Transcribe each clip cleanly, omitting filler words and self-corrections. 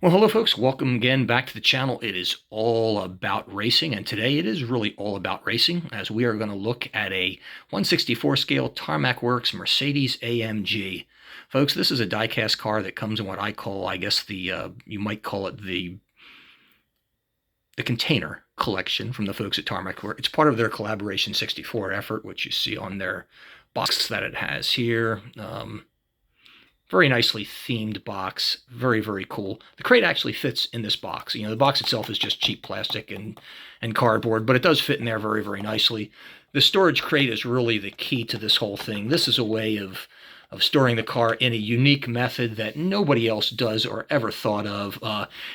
Well, hello folks, welcome again back to the channel. It is all about racing, and today it is really all about racing as we are going to look at a 1/64 scale Tarmac Works Mercedes AMG. Folks, this is a diecast car that comes in what I call, I guess you might call it the container collection from the folks at Tarmac Works. It's part of their Collaboration 64 effort, which you see on their box that it has here. Very nicely themed box. Very, very cool. The crate actually fits in this box. You know, the box itself is just cheap plastic and cardboard, but it does fit in there very, very nicely. The storage crate is really the key to this whole thing. This is a way of storing the car in a unique method that nobody else does or ever thought of.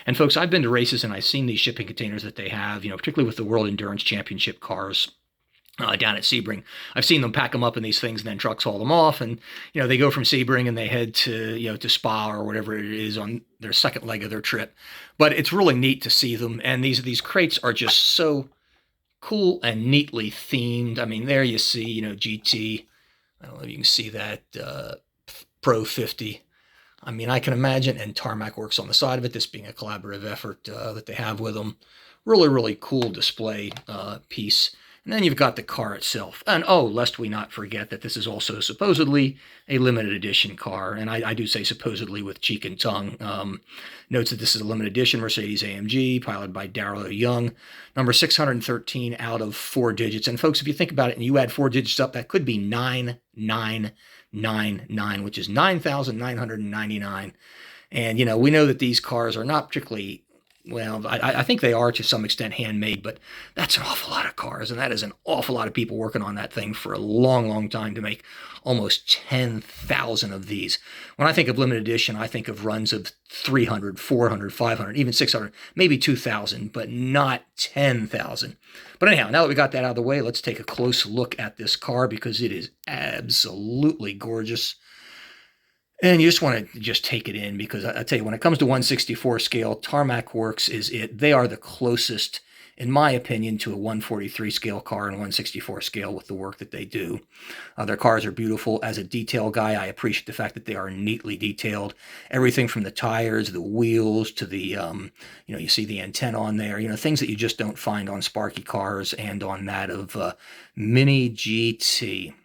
And folks, I've been to races and I've seen these shipping containers that they have, you know, particularly with the World Endurance Championship cars. Down at Sebring. I've seen them pack them up in these things and then trucks haul them off, and you know they go from Sebring and they head to to Spa or whatever it is on their second leg of their trip. But it's really neat to see them, and these crates are just so cool and neatly themed. I mean, there you see GT. I don't know if you can see that Pro 50. I mean, I can imagine, and Tarmac Works on the side of it, this being a collaborative effort that they have with them. Really, really cool display piece. And then you've got the car itself. And oh, lest we not forget that this is also supposedly a limited edition car. And I do say supposedly with cheek and tongue. Notes that this is a limited edition Mercedes AMG, piloted by Darrell Young. Number 613 out of 4 digits. And folks, if you think about it and you add 4 digits up, that could be 9999, which is 9,999. And, you know, we know that these cars are not particularly... Well, I think they are to some extent handmade, but that's an awful lot of cars, and that is an awful lot of people working on that thing for a long, long time to make almost 10,000 of these. When I think of limited edition, I think of runs of 300, 400, 500, even 600, maybe 2,000, but not 10,000. But anyhow, now that we got that out of the way, let's take a close look at this car because it is absolutely gorgeous. And you just want to just take it in because I tell you, when it comes to 1/64 scale, Tarmac Works is it. They are the closest, in my opinion, to a 1/43 scale car and 1/64 scale with the work that they do. Their cars are beautiful. As a detail guy, I appreciate the fact that they are neatly detailed. Everything from the tires, the wheels, to the, you see the antenna on there, things that you just don't find on Sparky cars and on that of Mini GT.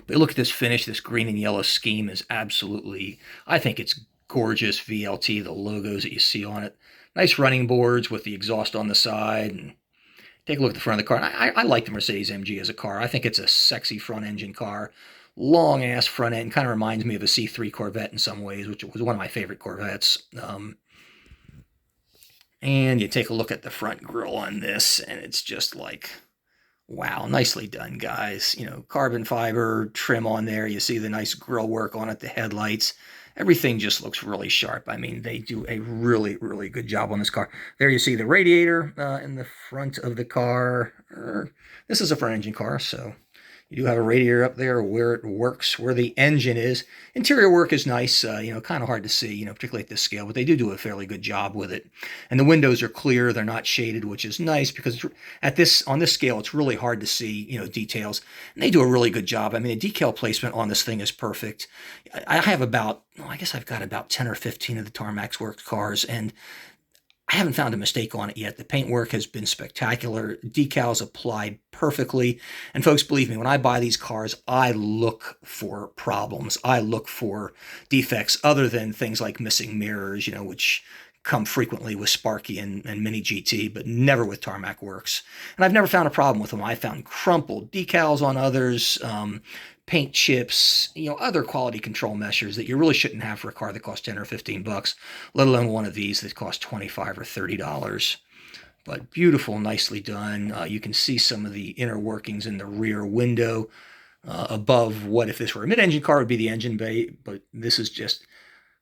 But look at this finish. This green and yellow scheme is absolutely, I think it's gorgeous. VLT, the logos that you see on it. Nice running boards with the exhaust on the side. And take a look at the front of the car. I like the Mercedes AMG as a car. I think it's a sexy front engine car. Long ass front end. Kind of reminds me of a C3 Corvette in some ways, which was one of my favorite Corvettes. And you take a look at the front grille on this, and it's just like... Wow, nicely done, guys. Carbon fiber trim on there. You see the nice grille work on it, the headlights. Everything just looks really sharp. I mean, they do a really, really good job on this car. There you see the radiator in the front of the car. This is a front engine car, so you do have a radiator up there where it works, where the engine is. Interior work is nice, kind of hard to see, particularly at this scale, but they do a fairly good job with it. And the windows are clear, they're not shaded, which is nice because on this scale, it's really hard to see, details. And they do a really good job. I mean, the decal placement on this thing is perfect. I have I guess I've got about 10 or 15 of the Tarmac Works cars, and I haven't found a mistake on it yet. The paintwork has been spectacular. Decals applied perfectly. And folks, believe me, when I buy these cars, I look for problems. I look for defects other than things like missing mirrors, which come frequently with Sparky and Mini GT, but never with Tarmac Works. And I've never found a problem with them. I found crumpled decals on others, paint chips, other quality control measures that you really shouldn't have for a car that costs 10 or 15 bucks, let alone one of these that costs $25 or $30. But beautiful, nicely done. You can see some of the inner workings in the rear window above what, if this were a mid-engine car, would be the engine bay, but this is just...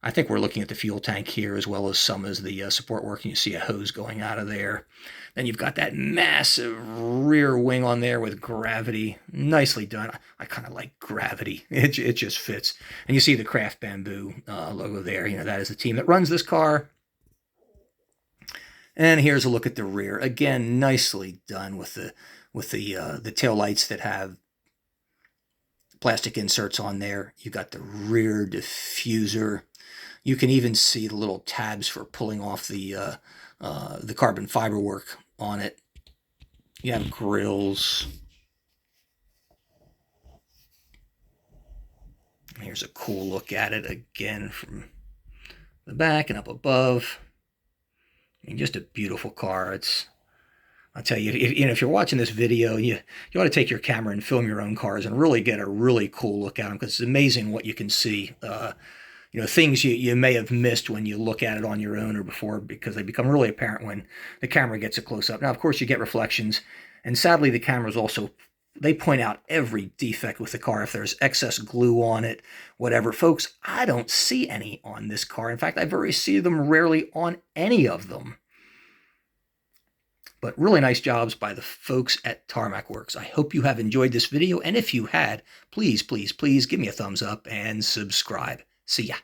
I think we're looking at the fuel tank here as well as some as the support working. You see a hose going out of there. Then you've got that massive rear wing on there with gravity. Nicely done. I kind of like gravity. It just fits. And you see the Craft Bamboo logo there. That is the team that runs this car. And here's a look at the rear. Again, nicely done with the tail lights that have plastic inserts on there. You got the rear diffuser. You can even see the little tabs for pulling off the carbon fiber work on it. You have grills. Here's a cool look at it again from the back and up above. I mean, just a beautiful car. I'll tell you, if you're watching this video, you ought to take your camera and film your own cars and really get a really cool look at them, because it's amazing what you can see. Things you may have missed when you look at it on your own or before, because they become really apparent when the camera gets a close up. Now, of course, you get reflections, and sadly, the cameras also, they point out every defect with the car. If there's excess glue on it, whatever. Folks, I don't see any on this car. In fact, I very see them rarely on any of them. But really nice jobs by the folks at Tarmac Works. I hope you have enjoyed this video, and if you had, please, please, please give me a thumbs up and subscribe. See ya.